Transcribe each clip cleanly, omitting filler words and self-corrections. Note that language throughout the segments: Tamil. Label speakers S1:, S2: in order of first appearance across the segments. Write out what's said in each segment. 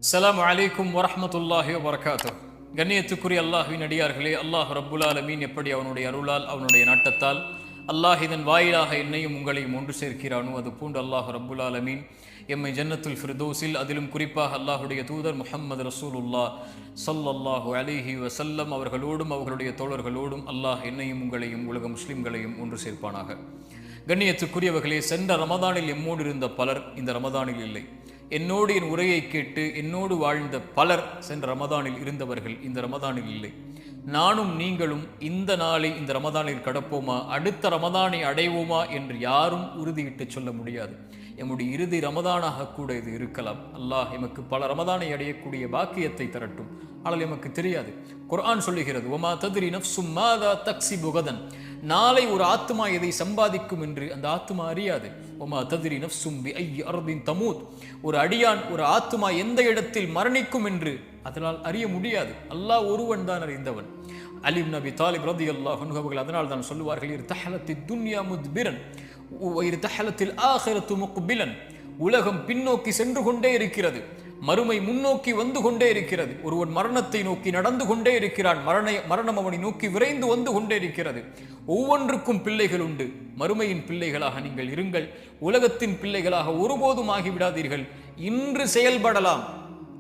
S1: அஸ்ஸலாமு அலைக்கும் வரஹ்மத்துல்லாஹி வபரகாத்துஹ். கண்ணியத்துக்குரிய அல்லாஹ்வின் அடியார்களே, அல்லாஹ் ரப்புல் ஆலமீன் எப்படி அவனுடைய அருளால் அவனுடைய நாட்டத்தால் அல்லாஹ் இதன் வாயிலாக என்னையும் உங்களையும் ஒன்று சேர்க்கிறானோ அது போன்று அல்லாஹ் ரப்புல் ஆலமீன் எம்மை ஜன்னத்துல் ஃபிர்தௌஸில், அதிலும் குறிப்பாக அல்லாஹுடைய தூதர் முஹம்மது ரசூலுல்லாஹ் ஸல்லல்லாஹு அலைஹி வஸல்லம் அவர்களோடும் அவர்களுடைய தோழர்களோடும் அல்லாஹ் என்னையும் உங்களையும் உலக முஸ்லிம்களையும் ஒன்று சேர்ப்பானாக. கண்ணியத்துக்குரியவர்களே, சென்ற ரமதானில் எம்மோடு இருந்த பலர் இந்த ரமதானில் இல்லை. என்னோடு என் உரையை கேட்டு என்னோடு வாழ்ந்த பலர் சென்ற ரமதானில் இருந்தவர்கள் இந்த ரமதானில் இல்லை. நானும் நீங்களும் இந்த நாளை இந்த ரமதானில் கடப்போமா, அடுத்த ரமதானை அடைவோமா என்று யாரும் உறுதியிட்டு சொல்ல முடியாது. எம்முடைய இறுதி ரமதானாக கூட இது இருக்கலாம். அல்லாஹ் எமக்கு பல ரமதானை அடையக்கூடிய பாக்கியத்தை தரட்டும். ஆனால் எமக்கு தெரியாது. குர்ஆன் சொல்லுகிறது, ஒமா தத்ரி நஃப்சும் மாதா தக்ஸிபு கதன், நாளை ஒரு ஆத்மா எதை சம்பாதிக்கும் என்று அந்த ஆத்மா அறியாது. ஒமா தத்ரி நஃப்சும் பிஐயி அர்தின் தமூத், ஒரு அடியான் ஒரு ஆத்மா எந்த இடத்தில் மரணிக்கும் என்று அதனால் அறிய முடியாது. அல்லாஹ் ஒருவன் தான் அறிந்தவன். அலி இப்னு அபி தாலிப் ரலியல்லாஹு அன்ஹு அவர்கள் அதனால் தான் சொல்லுவார்கள், இர்தஹலத்தித் துன்யா முத்பிரன் வ இர்தஹலத்தில் ஆகிரத்து முக்பிலன், உலகம் பின்னோக்கி சென்று கொண்டே இருக்கிறது, மறுமை முன்னோக்கி வந்து கொண்டே இருக்கிறது. ஒருவன் மரணத்தை நோக்கி நடந்து கொண்டே இருக்கிறான், மரணம் அவனை நோக்கி விரைந்து வந்து கொண்டே இருக்கிறது. ஒவ்வொன்றுக்கும் பிள்ளைகள் உண்டு. மறுமையின் பிள்ளைகளாக நீங்கள் இருங்கள், உலகத்தின் பிள்ளைகளாக ஒருபோதும் ஆகிவிடாதீர்கள். இன்று செயல்படலாம்,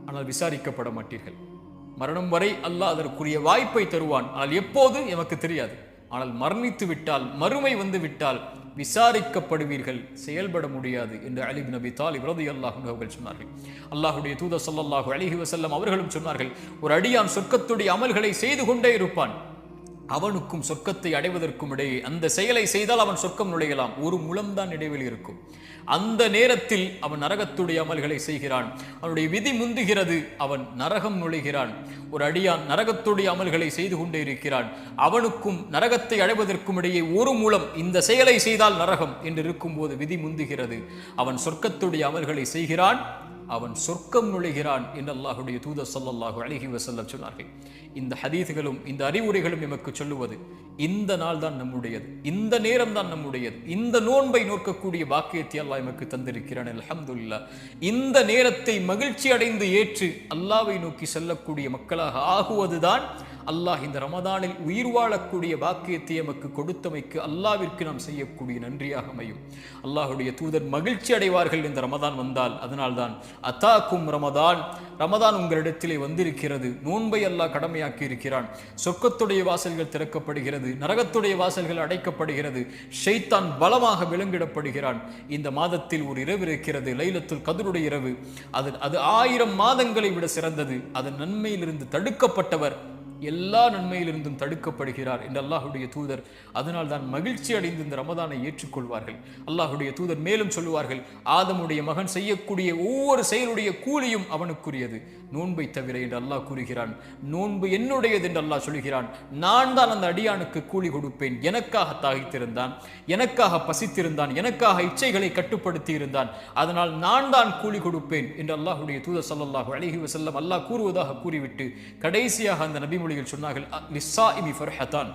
S1: ஆனால் விசாரிக்கப்பட மாட்டீர்கள். மரணம் வரை அல்லாஹ் அதற்குரிய வாய்ப்பை தருவான், ஆனால் எப்போது எமக்கு தெரியாது. ஆனால் மரணித்து விட்டால், மறுமை வந்து விட்டால் விசாரிக்கப்படுவீர்கள், செயல்பட முடியாது என்று அலி இப்னு அபி தாலிப் ரலியல்லாஹு அன்ஹு அவர்கள் சொன்னார்கள். அல்லாஹ்வுடைய தூதர் ஸல்லல்லாஹு அலைஹி வஸல்லம் அவர்களும் சொன்னார்கள், ஒரு அடியான் சொர்க்கத்துடைய அமல்களை செய்து கொண்டே இருப்பான், அவனுக்கும் சொர்க்கத்தை அடைவதற்கும் இடையே அந்த செயலை செய்தால் அவன் சொர்க்கம் நுழையலாம், ஒரு முழம்தான் இடைவெளி இருக்கும். அந்த நேரத்தில் அவன் நரகத்துடைய அமல்களை செய்கிறான், அவனுடைய விதி முந்துகிறது, அவன் நரகம் நுழைகிறான். ஒரு அடியான் நரகத்துடைய அமல்களை செய்து கொண்டே இருக்கிறான், அவனுக்கும் நரகத்தை அடைவதற்கும் இடையே ஒரு முழம், இந்த செயலை செய்தால் நரகம் என்று இருக்கும்போது விதி முந்துகிறது, அவன் சொர்க்கத்துடைய அமல்களை செய்கிறான், அவன் சொர்க்கம் நுழைகிறான் என்று அல்லாஹுடைய தூதர் ஸல்லல்லாஹு அலைஹி வஸல்லம் சொன்னார்கள். இந்த ஹதீஸ்களும் இந்த அறிவுரைகளும் எமக்கு சொல்லுவது, இந்த நாள் தான் நம்முடையது, இந்த நேரம் தான் நம்முடையது, இந்த நோன்பை நோக்கக்கூடிய பாக்கியத்தை அல்லாஹ் எமக்கு தந்திருக்கிறான். அல்ஹம்துலில்லாஹ். இந்த நேரத்தை மகிழ்ச்சி அடைந்து ஏற்று அல்லாஹ்வை நோக்கி செல்லக்கூடிய மக்களாக ஆகுவதுதான் அல்லாஹ் இந்த ரமதானில் உயிர் வாழக்கூடிய பாக்கியத்தை எமக்கு கொடுத்தமைக்கு அல்லாஹ்விற்கு நாம் செய்யக்கூடிய நன்றியாக அமையும். அல்லாஹுடைய தூதர் மகிழ்ச்சி அடைவார்கள் இந்த ரமதான் வந்தால். அதனால்தான் அத்தாக்கும் ரமதான், ரமதான் உங்களிடத்திலே வந்திருக்கிறது, நோன்பை அல்லாஹ் கடமையாக்கி இருக்கிறான், சொர்க்கத்துடைய வாசல்கள் திறக்கப்படுகிறது, நரகத்துடைய வாசல்கள் அடைக்கப்படுகிறது, ஷைத்தான் பலமாக விலங்கிடப்படுகிறான். இந்த மாதத்தில் ஒரு இரவு இருக்கிறது, லைலத்துல் கத்ருடைய இரவு. அது 1000 மாதங்களை விட சிறந்தது. அதன் நன்மையிலிருந்து தடுக்கப்பட்டவர் எல்லா நன்மையிலிருந்தும் தடுக்கப்படுகிறார் என்று அல்லாஹுடைய தூதர் அதனால் தான் மகிழ்ச்சி அடைந்து இந்த ரமதானை ஏற்றுக்கொள்வார்கள். அல்லாஹுடைய தூதர் மேலும் சொல்லுவார்கள், ஆதமுடைய மகன் செய்யக்கூடிய ஒவ்வொரு செயலுடைய கூலியும் அவனுக்குரியது, நோன்பை தவிர என்று அல்லாஹ் கூறுகிறான். நோன்பு என்னுடையது என்று அல்லாஹ் சொல்கிறான். நான் தான் அந்த அடியானுக்கு கூலி கொடுப்பேன். எனக்காக தாகித்திருந்தான், எனக்காக பசித்திருந்தான், எனக்காக இச்சைகளை கட்டுப்படுத்தி இருந்தான், அதனால் நான் தான் கூலி கொடுப்பேன் என்று அல்லாஹுடைய தூதர் ஸல்லல்லாஹு அலைஹி வஸல்லம் அல்லாஹ் கூறுவதாக கூறிவிட்டு கடைசியாக அந்த நபி மொழிகள் சொன்னார்கள், லிஸ்ஸாயிமி ஃபர்ஹதான்,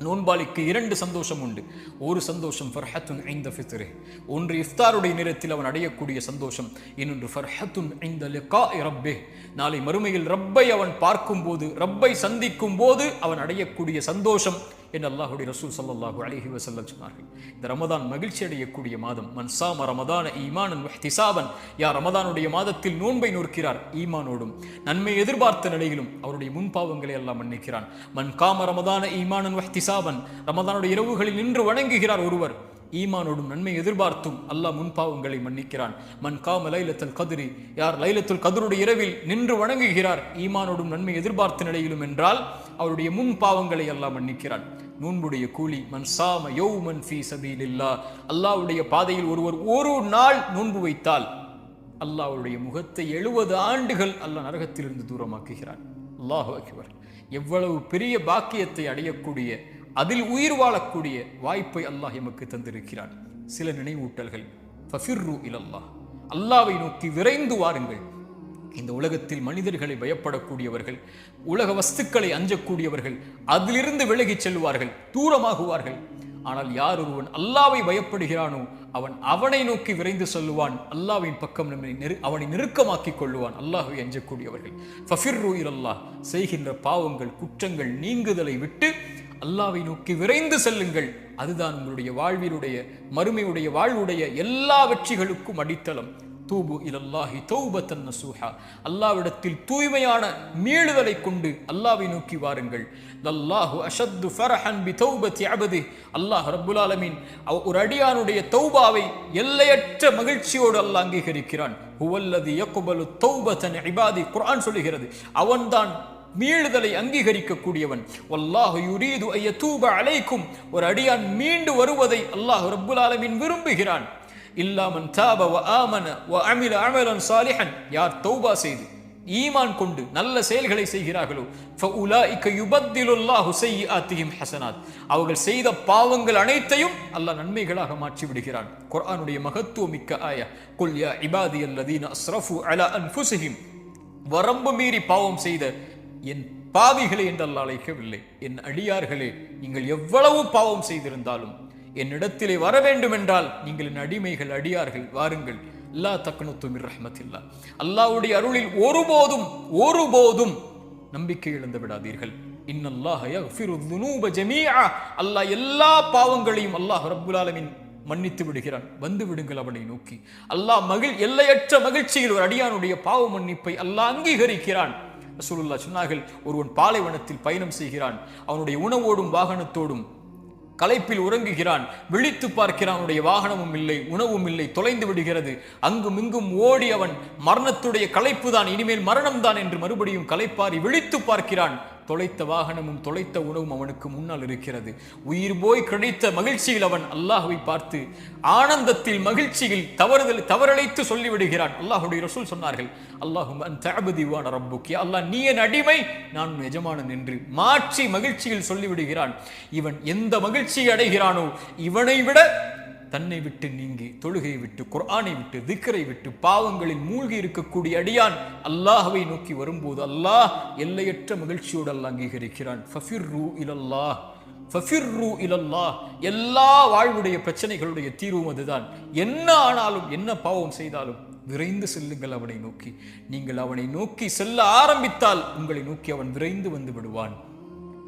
S1: நோன்பாளிக்கு 2 சந்தோஷம் உண்டு. ஒரு சந்தோஷம் ஃபர்ஹத்துன் இன்த ஃபித்ரி, ஒன்று இஃப்தாருடைய நேரத்தில் அவன் அடையக்கூடிய சந்தோஷம், இன்னொன்று ஃபர்ஹத்துன் இன்த லிகாஇ ரப்பிஹ், நாளை மறுமையில் ரப்பை அவன் பார்க்கும் போது, ரப்பை சந்திக்கும் போது அவன் அடையக்கூடிய சந்தோஷம் என்று அல்லாஹுடைய ரசூல் ஸல்லல்லாஹு அலைஹி வஸல்லம் சொன்னார்கள். இந்த ரமதான் மகிழ்ச்சி அடையக்கூடிய மாதம். மன் ஸாம ரமதான ஈமானன் வஹ்திசாபன், யார் ரமதானுடைய மாதத்தில் நோன்பை நோக்கிறார் ஈமானோடும் நன்மை எதிர்பார்த்த நிலையிலும் அவருடைய முன்பாவங்களை எல்லாம் மன்னிக்கிறான். மன் காம ரமதான ஈமானன் வஹ்திசாபன், ரமதானுடைய இரவுகளில் நின்று வணங்குகிறார் ஒருவர் ஈமானோடும் நன்மை எதிர்பார்த்தும் அல்லாஹ் முன்பாவங்களை மன்னிக்கிறான். மன் காம லைலத்துல் கத்ரி, யார் லைலத்துல் கத்ருடைய இரவில் நின்று வணங்குகிறார் ஈமானோடும் நன்மை எதிர்பார்த்த நிலையிலும் என்றால் அவருடைய முன்பாவங்களை அல்லாஹ் மன்னிக்கிறான். நோன்புடைய கூலி, மன் சாம யௌமன் ஃபீ சபீலில்லாஹ், அல்லாஹ்வுடைய பாதையில் ஒருவர் ஒரு நாள் நோன்பு வைத்தால் அல்லாஹ்வுடைய முகத்தை 70 ஆண்டுகள் அல்லாஹ் நரகத்திலிருந்து தூரமாக்குகிறான். அல்லாஹு அக்பர். எவ்வளவு பெரிய பாக்கியத்தை அடையக்கூடிய, அதில் உயிர் வாழக்கூடிய வாய்ப்பை அல்லாஹ் எமக்கு தந்திருக்கிறான். சில நினைவூட்டல்கள், ஃபஃபிர்ரு இலல்லாஹ், அல்லாஹ்வை நோக்கி விரைந்து வாருங்கள். இந்த உலகத்தில் மனிதர்களை பயப்படக்கூடியவர்கள், உலக வஸ்துக்களை அஞ்சக்கூடியவர்கள் அதிலிருந்து விலகிச் செல்வார்கள், தூரமாகுவார்கள். ஆனால் யார் ஒருவன் அல்லாஹ்வை பயப்படுகிறானோ அவன் அவனை நோக்கி விரைந்து செல்லுவான், அல்லாஹ்வின் பக்கம் அவனை நெருக்கமாக்கிக் கொள்ளுவான். அல்லாஹ்வை அஞ்சக்கூடியவர்கள் ஃபஃபிர்ரு இலல்லாஹ், செய்கின்ற பாவங்கள் குற்றங்கள் நீங்குதலை விட்டு அல்லாஹ்வை நோக்கி விரைந்து செல்லுங்கள். அதுதான் உங்களுடைய வாழ்வினுடைய மறுமையுடைய வாழ்வுடைய எல்லா வெற்றிகளுக்கும் அடித்தளம். தூபு இலல்லாஹி தௌபத்தன் நசூஹா, அல்லாஹ்விடத்தில் தூய்மையான மீளுதலை கொண்டு அல்லாஹ்வை நோக்கி வாருங்கள். லல்லாஹு அஷத்து ஃபரஹன் பி தௌபத்தி அபதி, அல்லாஹ் ரப்புல் ஆலமீன் ஒரு அடியானுடைய தௌபாவை எல்லையற்ற மகிழ்ச்சியோடு அல்லாஹ் அங்கீகரிக்கிறான். ஹுவல்லதி யக்பலு தௌபத்தன் இபாதி, குர்ஆன் சொல்லுகிறது அவன்தான் மீளுதலை அங்கீகரிக்க கூடியவன். வல்லாஹு யுரீது அய்யதூப அலைக்கும், ஒரு அடியான் மீண்டு வருவதை அல்லாஹ் ரப்புல் ஆலமீன் விரும்புகிறான். இல்லா மன் தாப வ ஆமன வ அமில அமலன் சாலிஹன், யார் தௌபா செய்து ஈமான் கொண்டு நல்ல செயல்களை செய்கிறார்களோ ஃபஉலாயிக யுபத்திலுல்லாஹு ஸய்யிஆத்திஹிம் ஹஸனாத், அவர்கள் செய்த பாவங்கள் அனைத்தையும் அல்லாஹ் நன்மைகளாக மாற்றி விடுகிறான். குர்ஆனுடைய மகத்துவமிக்க ஆயா, குல் யா இபாதியல்லதீன அஸ்ரஃபு அலா அன்ஃபுஸிஹிம், வரம்பு மீறி பாவம் செய்த என் பாவிகளே என்று அல்லாஹ் அழைக்கவில்லை. என் அடியார்களே, நீங்கள் எவ்வளவு பாவம் செய்திருந்தாலும் என்னிடத்திலே வர வேண்டும் என்றால் நீங்கள் என் அடிமைகள், அடியார்கள், வாருங்கள். லா தக்னது மிர் ரஹ்மத்தில்லாஹ், அல்லாஹ்வுடைய அருளில் ஒருபோதும் நம்பிக்கை இழந்து விடாதீர்கள். இன்னல்லாஹ யக்ஃபிரு ذுனூப ஜமீஆ, அல்லாஹ் எல்லா பாவங்களையும் அல்லாஹ் ரப்புல் ஆலமீன் மன்னித்து விடுகிறான். வந்து விடுங்கள் அவனை நோக்கி. அல்லாஹ் எல்லையற்ற மகிழ்ச்சியில் ஒரு அடியானுடைய பாவ மன்னிப்பை அல்லாஹ் அங்கீகரிக்கிறான். ரசூலுல்லாஹ் சொன்னார்கள், ஒருவன் பாலைவனத்தில் பயணம் செய்கிறான், அவனுடைய உணவோடும் வாகனத்தோடும் களைப்பில் உறங்குகிறான், விழித்து பார்க்கிறான், அவனுடைய வாகனமும் இல்லை, உணவும் இல்லை, தொலைந்து விடுகிறது. அங்கும் இங்கும் ஓடி அவன் மரணத்துடைய களைப்பு தான், இனிமேல் மரணம் தான் என்று மறுபடியும் களைப்பாரி விழித்து பார்க்கிறான். தொலைத்த வாகனமும் தொலைத்த உணவும் அவனுக்கு முன்னால் இருக்கிறது. உயிர் போய் கிடைத்த மகிழ்ச்சியில் அவன் அல்லாஹ்வை பார்த்து ஆனந்தத்தில் மகிழ்ச்சியில் தவறழைத்து சொல்லிவிடுகிறான். அல்லாஹ்வுடைய ரசூல் சொன்னார்கள், அல்லாஹும்ம அன்த அப்தி வ அன ரப்புக், யா அல்லாஹ் நீ என் அடிமை, நான் உன் எஜமானன் என்று மாற்றி மகிழ்ச்சியில் சொல்லிவிடுகிறான். இவன் எந்த மகிழ்ச்சியை அடைகிறானோ இவனை விட தன்னை விட்டு நீங்கி தொழுகையை விட்டு குர்ஆனை விட்டு திக்ரை விட்டு பாவங்களில் மூழ்கி இருக்கக்கூடிய அடியான் அல்லாஹ்வை நோக்கி வரும்போது அல்லாஹ் எல்லையற்ற மகிழ்ச்சியோடு அல்லாஹ் அங்கீகரிக்கிறான். ஃபஃபிர்ரு இலல்லாஹ், ஃபஃபிர்ரு இலல்லாஹ், எல்லா வாழ்வுடைய பிரச்சனைகளுடைய தீர்வும் அதுதான். என்ன ஆனாலும் என்ன பாவம் செய்தாலும் விரைந்து செல்லுங்கள் அவனை நோக்கி. நீங்கள் அவனை நோக்கி செல்ல ஆரம்பித்தால் உங்களை நோக்கி அவன் விரைந்து வந்து விடுவான்.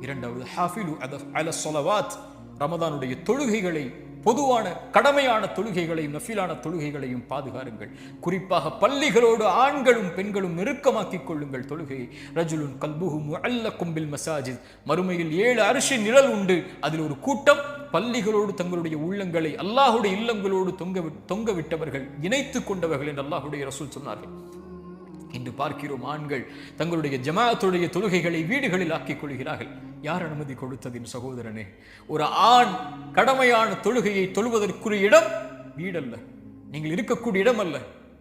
S1: இரண்டாவது, ஹாஃபிலு அல ஸலவாத், ரமதானுடைய தொழுகைகளை, பொதுவான கடமையான தொழுகைகளையும் நஃபிலான தொழுகைகளையும் பாதுகாருங்கள். குறிப்பாக பள்ளிகளோடு ஆண்களும் பெண்களும் நெருக்கமாக்கிக் கொள்ளுங்கள் தொழுகையை. ரஜுலுன் கல்புஹு முஅல்லகும் பில் மசாஜித், மறுமையில் 7 அர்ஷின் நிழல் உண்டு. அதில் ஒரு கூட்டம் பள்ளிகளோடு தங்களுடைய உள்ளங்களை அல்லாஹ்வுடைய இல்லங்களோடு தொங்க விட்டவர்கள், இணைத்துக் கொண்டவர்கள் என்று அல்லாஹ்வுடைய ரசூல் சொன்னார்கள். இன்று பார்க்கிறோம், ஆண்கள் தங்களுடைய ஜமாஅத்துடைய தொழுகைகளை வீடுகளில் ஆக்கிக் கொள்கிறார்கள். யார் அனுமதி கொடுத்ததின் சகோதரனே? ஒரு ஆண் கடமையான தொழுகையை தொழுவதற்குரிய இடம் வீடல்ல, நீங்கள் இருக்கக்கூடிய இடம் அல்ல,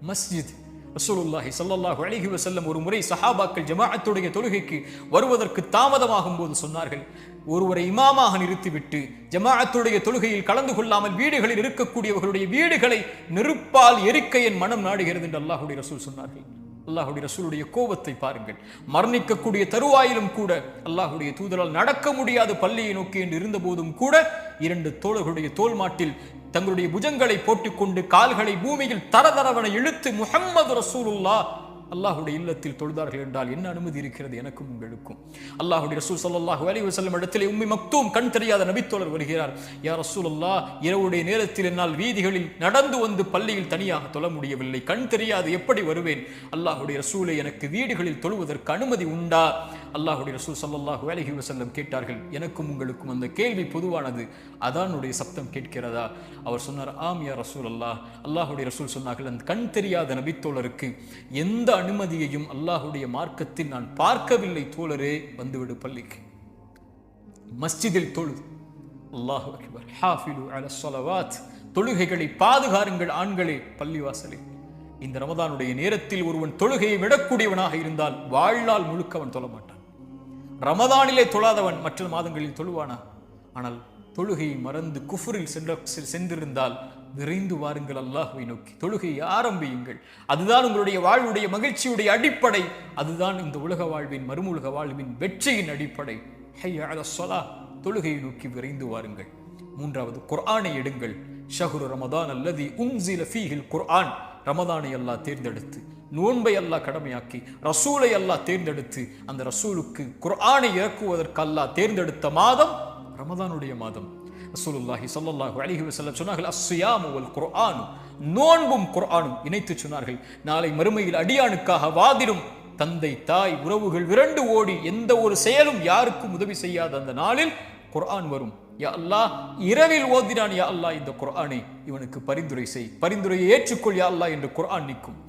S1: மஸ்ஜித். ரசூலுல்லாஹி ஸல்லல்லாஹு அலைஹி வஸல்லம் ஒரு முறை சஹாபாக்கள் ஜமாஅத்துடைய தொழுகைக்கு வருவதற்கு தாமதமாகும் போது சொன்னார்கள், ஒருவரை இமாமாக நிறுத்திவிட்டு ஜமாஅத்துடைய தொழுகையில் கலந்து கொள்ளாமல் வீடுகளில் இருக்கக்கூடியவர்களுடைய வீடுகளை நெருப்பால் எரிக்க என் மனம் நாடுகிறது என்று அல்லாஹ்வுடைய ரசூல் சொன்னார்கள். அல்லாஹ்வுடைய ரசூலுடைய கோபத்தை பாருங்கள். மரணிக்கக்கூடிய தருவாயிலும் கூட அல்லாஹ்வுடைய தூதரால் நடக்க முடியாத பள்ளியை நோக்கி என்று இருந்த போதும் கூட 2 தோழர்களுடைய தோல் மாட்டில் தங்களுடைய புஜங்களை போட்டுக்கொண்டு கால்களை பூமியில் தரதரவன இழுத்து முஹம்மது ரசூலுல்லாஹ் அல்லாஹ்வுடைய இல்லத்தில் தொழுதார்கள் என்றால் என்ன அனுமதி இருக்கிறது எனக்கும் உங்களுக்கும்? அல்லாஹ்வுடைய ரசூல் ஸல்லல்லாஹு அலைஹி வஸல்லம் இடத்திலே உம்மி மக்தூம், கண் தெரியாத நபித்தோழர் வருகிறார். யா ரசூலல்லாஹ், இரவுடைய நேரத்தில் என்னால் வீதிகளில் நடந்து வந்து பள்ளியில் தனியாக தொழ முடியவில்லை, கண் தெரியாது, எப்படி வருவேன்? அல்லாஹ்வுடைய ரசூலை, எனக்கு வீடுகளில் தொழுவதற்கு அனுமதி உண்டா? அல்லாஹ்வுடைய ரசூல் ஸல்லல்லாஹு அலைஹி வஸல்லம் கேட்டார்கள். எனக்கும் உங்களுக்கும் அந்த கேள்வி பொதுவானது. அதானுடைய சப்தம் கேட்கிறதா? அவர் சொன்னார், ஆம் யா ரசூலல்லாஹ். அல்லாஹ்வுடைய ரசூல் சொன்னார்கள், அந்த கண் தெரியாத நபித்தோழருக்கு எந்த அனுமதியையும் அல்லாஹ்வுடைய மார்க்கத்தில் நான் பார்க்கவில்லை தோழரே, வந்துவிடு பள்ளிக்கு, மஸ்ஜிதில் தொழு. அல்லாஹு அக்பர். ஹாஃபிலு அல ஸலவாத், தொழுகைகளை பாதுகாருங்கள் ஆண்களே பள்ளிவாசலில். இந்த ரமதானுடைய நேரத்தில் ஒருவன் தொழுகையை விடக்கூடியவனாக இருந்தால் வாழ்நாள் முழுக்க அவன் தொழ மாட்டான். ரமதானிலே தொழாதவன் மற்ற மாதங்களில் தொழுவானா? ஆனால் தொழுகையை மறந்து குஃப்ரில் சென்றிருந்தால் விரைந்து வாருங்கள் அல்லாஹ்வை நோக்கி, தொழுகையை ஆரம்பியுங்கள். அதுதான் உங்களுடைய வாழ்வுடைய மகிழ்ச்சியுடைய அடிப்படை. அதுதான் இந்த உலக வாழ்வின் மறுமுலக வாழ்வின் வெற்றியின் அடிப்படை. ஹய்ய அலஸ் ஸலாஹ், தொழுகையை நோக்கி விரைந்து வாருங்கள். மூன்றாவது, குர்ஆனை எடுங்கள். ஷஹ்ரு ரமதான் அல்லதி உன்ஸில ஃபீஹில் குர்ஆன். ரமதானை அல்லாஹ் தேர்ந்தெடுத்து, நோன்பை அல்லாஹ் கடமையாக்கி, ரசூலை அல்லாஹ் தேர்ந்தெடுத்து, அந்த ரசூலுக்கு குர்ஆனை இறக்குவதற்கு அல்லாஹ் தேர்ந்தெடுத்த மாதம் ரமதானுடைய மாதம். ரசூலுல்லாஹி ஸல்லல்லாஹு அலைஹி வஸல்லம் சொன்னார்கள், அஸ்ஸியாமு வல் குர்ஆன், நோன்பும் குர்ஆனும் இணைத்து சொன்னார்கள். நாளை மறுமையில் அடியானுக்காக வாதிடும் தந்தை, தாய், உறவுகள் விரண்டு ஓடி எந்த ஒரு செயலும் யாருக்கும் உதவி செய்யாத அந்த நாளில் குர்ஆன் வரும். யா அல்லாஹ், இரவில் ஓதினான் யா அல்லாஹ் இந்த குர்ஆனை, இவனுக்கு பரிந்துரை செய், பரிந்துரையை ஏற்றுக்கொள் யா அல்லாஹ் என்று குர்ஆன் நிற்கும்.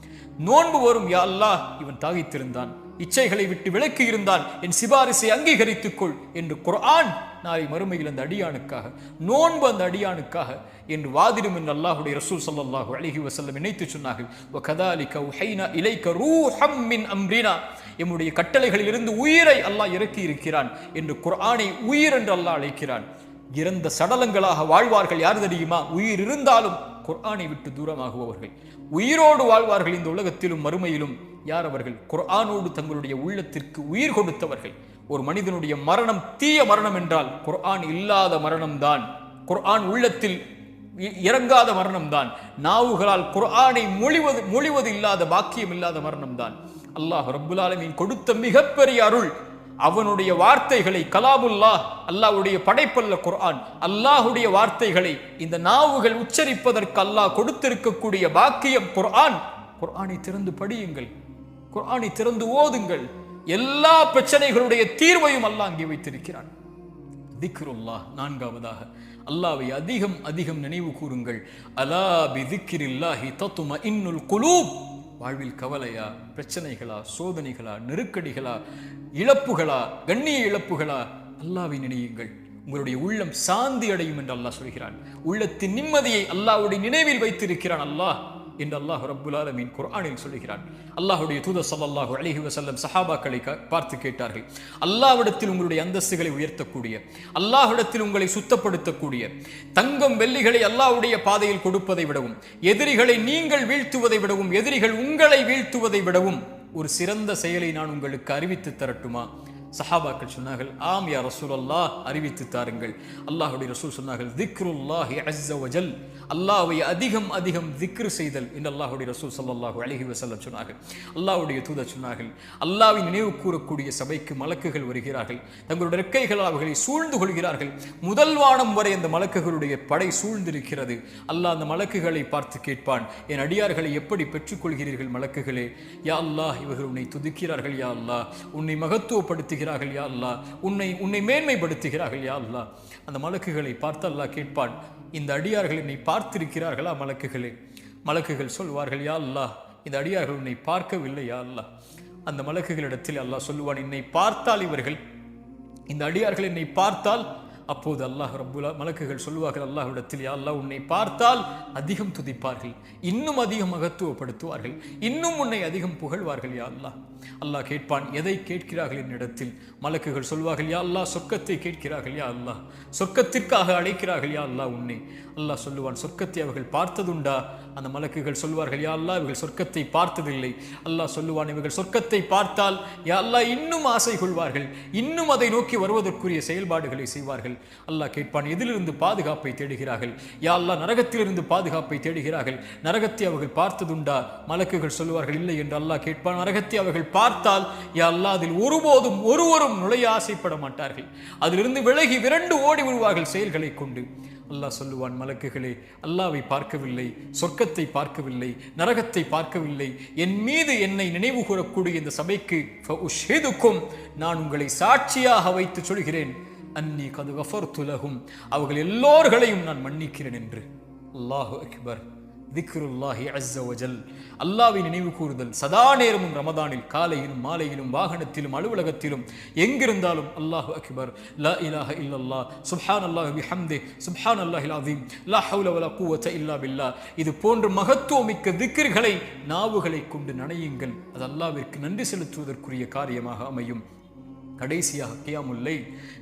S1: நோன்பு வரும், யா அல்லாஹ் இவன் தாகித்திருந்தான், இச்சைகளை விட்டு விலக்கி இருந்தான், என் சிபாரிசை அங்கீகரித்துக் கொள் என்று குர்ஆன் நாளை மறுமையில் அந்த அடியானுக்காக, நோன்பு அந்த அடியானுக்காக என்று வாதிடும் என்று அல்லாஹ்வுடைய ரசூல் ஸல்லல்லாஹு அலைஹி வஸல்லம் இணைத்து சொன்னார்கள். வகதாலிக உஹைனா இலைக ரூஹம் மின் அம்ரினா, எம்முடைய கட்டளைகளில் இருந்து உயிரை அல்லாஹ் இறக்கி இருக்கிறான் என்று குர்ஆனை உயிர் என்று அல்லாஹ் அழைக்கிறான். இறந்த சடலங்களாக வாழ்வார்கள் யார் தெரியுமா? உயிர் இருந்தாலும் குர்ஆனை விட்டு தூரமாகுபவர்கள். உயிரோடு வாழ்வார்கள் இந்த உலகத்திலும் மறுமையிலும். யார் அவர்கள்? குர்ஆனோடு தங்களுடைய உள்ளத்திற்கு உயிர் கொடுத்தவர்கள். ஒரு மனிதனுடைய மரணம் தீய மரணம் என்றால் குர்ஆன் இல்லாத மரணம்தான், குர்ஆன் உள்ளத்தில் இறங்காத மரணம்தான், நாவுகளால் குர்ஆனை மொழிவது இல்லாத பாக்கியம் இல்லாத மரணம்தான். அல்லாஹ் ரப்புல் ஆலமீன் கொடுத்த மிகப்பெரிய அருள் அவனுடைய வார்த்தைகளை, கலாமுல்லாஹ், அல்லாஹ்வுடைய படைப்பல்ல குர்ஆன், அல்லாஹ்வுடைய வார்த்தைகளை இந்த நாவுகள் உச்சரிப்பதற்கு அல்லாஹ் கொடுத்திருக்கக்கூடிய பாக்கியம் குர்ஆன். குர்ஆனை திறந்து படியுங்கள், குர்ஆனை திறந்து ஓதுங்கள். எல்லா பிரச்சனைகளுடைய தீர்வையும் அல்லாஹ் அங்கே வைத்திருக்கிறான். திக்ருல்லாஹ், நான்காவதாக அல்லாஹ்வை அதிகம் அதிகம் நினைவு கூறுங்கள். அலா பிதிக்ரில்லாஹி தத்மஇன்னுல் குலூப். வாழ்வில் கவலையா, பிரச்சனைகளா, சோதனைகளா, நெருக்கடிகளா, இழப்புகளா, கண்ணிய இழப்புகளா, அல்லாஹ்வை நினையுங்கள், உங்களுடைய உள்ளம் சாந்தி அடையும் என்று அல்லாஹ் சொல்கிறான். உள்ளத்தின் நிம்மதியை அல்லாஹ்வுடைய நினைவில் வைத்திருக்கிறான் அல்லாஹ் என்று அல்லாஹ் ரப்புல் ஆலமீன் குர்ஆனில் சொல்கிறான். அல்லாஹ்வுடைய தூதர் ஸல்லல்லாஹு அலைஹி வஸல்லம் சஹாபாக்களை பார்த்து கேட்டார்கள், அல்லாஹ்விடத்தில் உங்களுடைய அந்தஸ்துகளை உயர்த்தக்கூடிய, அல்லாஹ்விடத்தில் உங்களை சுத்தப்படுத்தக்கூடிய, தங்கம் வெள்ளிகளை அல்லாஹ்வுடைய பாதையில் கொடுப்பதை விடவும், எதிரிகளை நீங்கள் வீழ்த்துவதை விடவும், எதிரிகள் உங்களை வீழ்த்துவதை விடவும் ஒரு சிறந்த செயலை நான் உங்களுக்கு அறிவித்து தரட்டுமா? சஹாபாக்கள் சொன்னார்கள், ஆம் யா ரசூலல்லாஹ், அறிவித்து தாருங்கள். அல்லாஹ்வுடைய ரசூல் சொன்னார்கள், திக்ருல்லாஹி அஸ்ஸ வஜல், அல்லாஹ்வை அதிகம் அதிகம் திக்ர் செய்தல் என்று அல்லாஹ்வுடைய ரசூல் ஸல்லல்லாஹு அலைஹி வஸல்லம் சொன்னார்கள். அல்லாஹ்வுடைய தூதர் சொன்னார்கள், அல்லாஹ்வை நினைவு கூறக்கூடிய சபைக்கு மலக்குகள் வருகிறார்கள், தங்களுடைய ரெக்கைகளால் அவர்களை சூழ்ந்து கொள்கிறார்கள். முதல் வானம் வரை அந்த மலக்குகளுடைய படை சூழ்ந்திருக்கிறது. அல்லாஹ் அந்த மலக்குகளை பார்த்து கேட்பான், என் அடியார்களை எப்படி பெற்றுக்கொள்கிறீர்கள் மலக்குகளே? யா அல்லாஹ், இவர்கள் உன்னை துதிக்கிறார்கள் யா அல்லாஹ், உன்னை மகத்துவப்படுத்துகிறார்கள் யா அல்லாஹ், உன்னை மேன்மைப்படுத்துகிறார்கள் யா அல்லாஹ். அந்த மலக்குகளை பார்த்து அல்லாஹ் கேட்பான், இந்த அடியார்கள் என்னை பார்த்திருக்கிறார்களா மலக்குகளே? மலக்குகள் சொல்வார்கள், யா அல்லாஹ், இந்த அடியார்கள் உன்னை பார்க்கவில்லை யா அல்லாஹ். அந்த மலக்குகளிடத்தில் அல்லாஹ் சொல்லுவான், என்னை பார்த்தால் இவர்கள், இந்த அடியார்கள் என்னை பார்த்தால், அப்போது அல்லாஹ் ரப்புல் மலக்குகள் சொல்வார்கள் அல்லாஹ்விடத்தில், யா அல்லாஹ், உன்னை பார்த்தால் அதிகம் துதிப்பார்கள், இன்னும் அதிகம் மகத்துவப்படுத்துவார்கள், இன்னும் உன்னை அதிகம் புகழ்வார்கள் யா அல்லாஹ். அல்லாஹ் கேட்பான், எதை கேட்கிறார்கள் என்னிடத்தில்? மலக்குகள் சொல்வார்கள், யா அல்லாஹ், சொர்க்கத்தை கேட்கிறார்கள் யா அல்லாஹ், சொர்க்கத்திற்காக அழைக்கிறார்கள் யா அல்லாஹ் உன்னை. அல்லாஹ் சொல்லுவான், சொர்க்கத்தை அவர்கள் பார்த்ததுண்டா? அந்த மலக்குகள் சொல்வார்கள், யா அல்லாஹ், இவர்கள் சொர்க்கத்தை பார்த்ததில்லை. அல்லாஹ் சொல்லுவான், இவர்கள் சொர்க்கத்தை பார்த்தால் யா அல்லாஹ் இன்னும் ஆசை கொள்வார்கள், இன்னும் அதை நோக்கி வருவதற்குரிய செயல்பாடுகளை செய்வார்கள். அல்லாஹ் கேட்பான், எதிலிருந்து பாதுகாப்பை தேடுகிறார்கள்? யா அல்லாஹ், நரகத்திலிருந்து பாதுகாப்பை தேடுகிறார்கள். நரகத்தை அவர்கள் பார்த்ததுண்டா? மலக்குகள் சொல்வார்கள், இல்லை என்று அல்லாஹ் கேட்பான், நரகத்தை அவர்கள் பார்த்தால் யா அல்லாஹ், அதில் ஒருபோதும் ஒருவரும் நுழைய ஆசைப்பட மாட்டார்கள், அதிலிருந்து விலகி விரண்டு ஓடி விடுவார்கள் செயல்களை கொண்டு. அல்லாஹ் சொல்லுவான், மலக்குகளே, அல்லாஹ்வை பார்க்கவில்லை, சொர்க்கத்தை பார்க்கவில்லை, நரகத்தை பார்க்கவில்லை, என் மீது என்னை நினைவு கூறக்கூடிய இந்த சபைக்கு ஃபஉஷ்ஹிதுக்கும், நான் உங்களை சாட்சியாக வைத்து சொல்கிறேன், அன்னி கது கஃபர்து லஹும், அவர்கள் எல்லோர்களையும் நான் மன்னிக்கிறேன் என்று. அல்லாஹு அக்பர். திக்ருல்லாஹி அஸ்ஸ வஜல், அல்லாஹ்வை நினைவு கூறுதல் சதா நேரமும் ரமதானில், காலையிலும் மாலையிலும், வாகனத்திலும், அலுவலகத்திலும், எங்கிருந்தாலும் அல்லாஹு அக்பர், லா இலாஹ இல்லல்லாஹ், சுப்ஹானல்லாஹி பிஹம்தி, சுப்ஹானல்லாஹில் அஸீம், லா ஹவ்ல வலா குவத இல்லா பில்லாஹ். இது போன்ற மகத்துவமிக்க திக்ர்களை நாவுகளை கொண்டு நனையுங்கள். அது அல்லாஹ்விற்கு நன்றி செலுத்துவதற்குரிய காரியமாக அமையும். கடைசியாக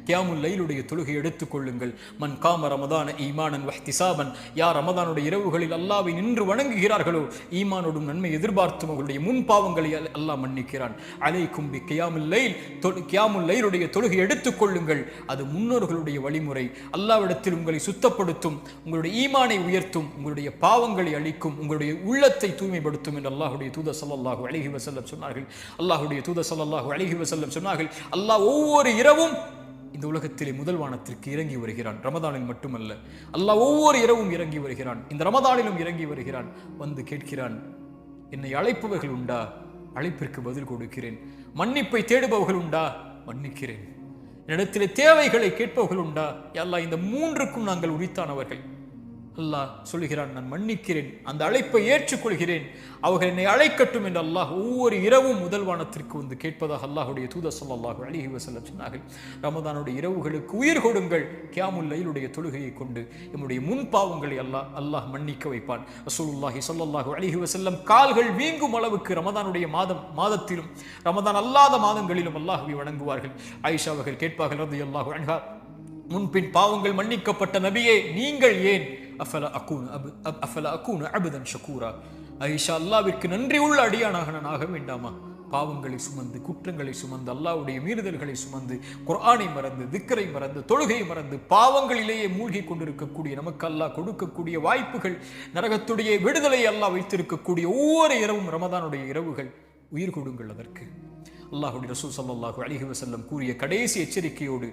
S1: கியாமுல் லைலுடைய தொழுகை எடுத்துக்கொள்ளுங்கள். மன் காம ரமதான ஈமானன் வஹ்திசாபன், யார் ரமதானுடைய இரவுகளில் அல்லாஹ்வை நின்று வணங்குகிறார்களோ ஈமானோடும் நன்மை எதிர்பார்த்தும் அவர்களுடைய முன் பாவங்களை அல்லாஹ் மன்னிக்கிறான். அலைக்கும் பி கியாமுல் லைலுடைய தொழுகை எடுத்துக்கொள்ளுங்கள். அது முன்னோர்களுடைய வழிமுறை. அல்லாஹ்விடத்தில் உங்களை சுத்தப்படுத்தும், உங்களுடைய ஈமானை உயர்த்தும், உங்களுடைய பாவங்களை அழிக்கும், உங்களுடைய உள்ளத்தை தூய்மைப்படுத்தும் என்று அல்லாஹ்வுடைய தூதர் ஸல்லல்லாஹு அலைஹி வஸல்லம் சொன்னார்கள். அல்லாஹ்வுடைய தூதர் ஸல்லல்லாஹு அலைஹி வஸல்லம் சொன்னார்கள், அல்லாஹ் ஒவ்வொரு இரவும் இந்த உலகத்திலே முதல் வானத்திற்கு இறங்கி வருகிறான். ரமதானில் மட்டுமல்ல, அல்லாஹ் ஒவ்வொரு இரவும் இறங்கி வருகிறான். இந்த ரமதானிலும் இறங்கி வருகிறான். வந்து கேட்கிறான், என்னை அழைப்பவர்கள் உண்டா? அழைப்பிற்கு பதில் கொடுக்கிறேன். மன்னிப்பை தேடுபவர்கள் உண்டா? மன்னிக்கிறேன். என்னிடத்திலே தேவைகளை கேட்பவர்கள் உண்டா? அல்லாஹ் இந்த மூன்றுக்கும் நாங்கள் உரித்தானவர்கள். அல்லாஹ் சொல்லுகிறான், நான் மன்னிக்கிறேன், அந்த அழைப்பை ஏற்றுக்கொள்கிறேன், அவர்கள் என்னை அழைக்கட்டும் என்று அல்லாஹ் ஒவ்வொரு இரவும் முதல் வானத்திற்கு வந்து கேட்பதாக அல்லாஹுடைய தூதர் ஸல்லல்லாஹு அலைஹி வஸல்லம் சொன்னார்கள். ரமதானுடைய இரவுகளுக்கு உயிர் கொடுங்கள். கியாமுல் லைலுடைய தொழுகையை கொண்டு நம்முடைய முன் பாவங்களை அல்லாஹ் மன்னிக்க வைப்பான். ரசூலுல்லாஹி ஸல்லல்லாஹு அலைஹி வஸல்லம் கால்கள் வீங்கும் அளவுக்கு ரமதானுடைய மாதத்திலும் ரமதான் அல்லாத மாதங்களிலும் அல்லாஹ்வை வணங்குவார்கள். ஆயிஷா அவர்கள் கேட்பார்கள் ரலியல்லாஹு அன்ஹா, முன்பின் பாவங்கள் மன்னிக்கப்பட்ட நபியே, நீங்கள் ஏன் அஃபல அகூன அபதன் ஷகூரா, ஆயிஷா, அல்லாஹ்விற்கு நன்றி உள்ள அடியானாக நான் ஆக வேண்டாமா? பாவங்களை சுமந்து, குற்றங்களை சுமந்து, அல்லாஹ்வுடைய மீறுதல்களை சுமந்து, குர்ஆனை மறந்து, திக்ரை மறந்து, தொழுகையை மறந்து, பாவங்களிலேயே மூழ்கி கொண்டிருக்கக்கூடிய நமக்கு அல்லாஹ் கொடுக்கக்கூடிய வாய்ப்புகள், நரகத்துடைய விடுதலை அல்லாஹ் வைத்திருக்கக்கூடிய ஒவ்வொரு இரவும் ரமதானுடைய இரவுகள். உயிர் கொடுங்கள் அதற்கு. அல்லாஹுடைய ரசூல் ஸல்லல்லாஹு அலைஹி வஸல்லம் கூறிய கடைசி எச்சரிக்கையோடு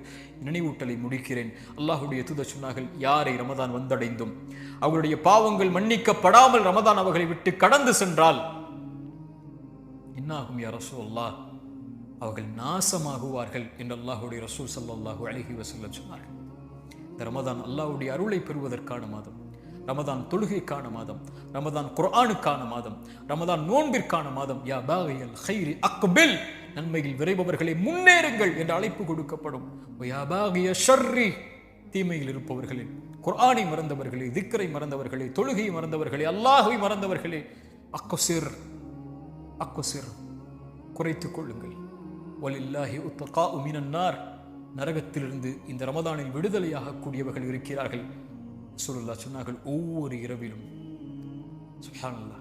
S1: நினைவூட்டலை முடிக்கிறேன். அல்லாஹுடைய தூதர் சொன்னார்கள், யாரை ரமதான் வந்தடைந்தும் அவர்களுடைய பாவங்கள் மன்னிக்கப்படாமல் ரமதான் அவர்களை விட்டு கடந்து சென்றால் என்னாகும் யா ரசூலல்லாஹ்? அவர்கள் நாசமாகுவார்கள் என்று அல்லாஹுடைய ரசூல் ஸல்லல்லாஹு அலைஹி வஸல்லம் சொன்னார்கள். இந்த ரமதான் அல்லாஹ்வுடைய அருளை பெறுவதற்கான மாதம், ரமதான் தொழுகைக்கான மாதம், ரமதான் குர்ஆனுக்கான மாதம், ரமதான் நோன்பிற்கான மாதம். யா பாகியல் கைரி அக்பில், நன்மையில் விரைபவர்களை முன்னேறுங்கள் என்று அழைப்பு கொடுக்கப்படும். யா பாகிய ஷர்ரி, தீமையில் இருப்பவர்களே, குர்ஆனை மறந்தவர்களே, திக்ரை மறந்தவர்களே, தொழுகையை மறந்தவர்களே, அல்லாஹ்வை மறந்தவர்களே, அக்ஸிர், குறைத்துக் கொள்ளுங்கள். வலில்லாஹி உத்தகாஉ மினன் நார், நரகத்திலிருந்து இந்த ரமதானில் விடுதலையாக கூடியவர்கள் இருக்கிறார்கள். ரசூலுல்லாஹ் சொன்னார்கள், ஒவ்வொரு இரவிலும் சுப்ஹானல்லாஹ்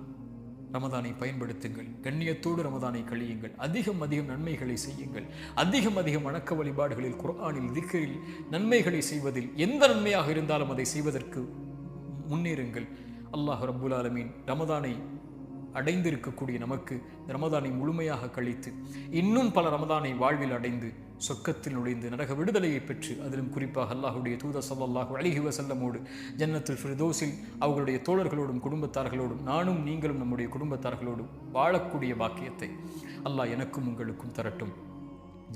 S1: ரமதானை பயன்படுத்துங்கள். கண்ணியத்தோடு ரமதானை கழியுங்கள். அதிகம் நன்மைகளை செய்யுங்கள். அதிகம் வணக்க வழிபாடுகளில், குர்ஆனில், திக்ரில் நன்மைகளை செய்வதில், எந்த நன்மையாக இருந்தாலும் அதை செய்வதற்கு முன்னேறுங்கள். அல்லாஹ் ரப்புல் ஆலமீன் ரமதானை அடைந்திருக்கக்கூடிய நமக்கு ரமதானை முழுமையாக கழித்து இன்னும் பல ரமதானை வாழ்வில் அடைந்து சொர்க்கத்தில் நுழைந்து நரக விடுதலையை பெற்று, அதிலும் குறிப்பாக அல்லாஹுடைய தூதர் ஸல்லல்லாஹு அலைஹி வஸல்லமோடு ஜன்னத்துல் ஃபிர்தௌஸில் அவர்களுடைய தோழர்களோடும் குடும்பத்தார்களோடும் நானும் நீங்களும் நம்முடைய குடும்பத்தார்களோடும் வாழக்கூடிய பாக்கியத்தை அல்லாஹ் எனக்கும் உங்களுக்கும் தரட்டும்.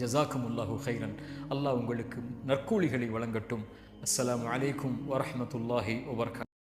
S1: ஜஸாக்குமுல்லாஹு கைரன். அல்லாஹ் உங்களுக்கு நற்கூலிகளை வழங்கட்டும். அஸ்ஸலாமு அலைக்கும் வரஹ்மத்துல்லாஹி வபரகாத்துஹு.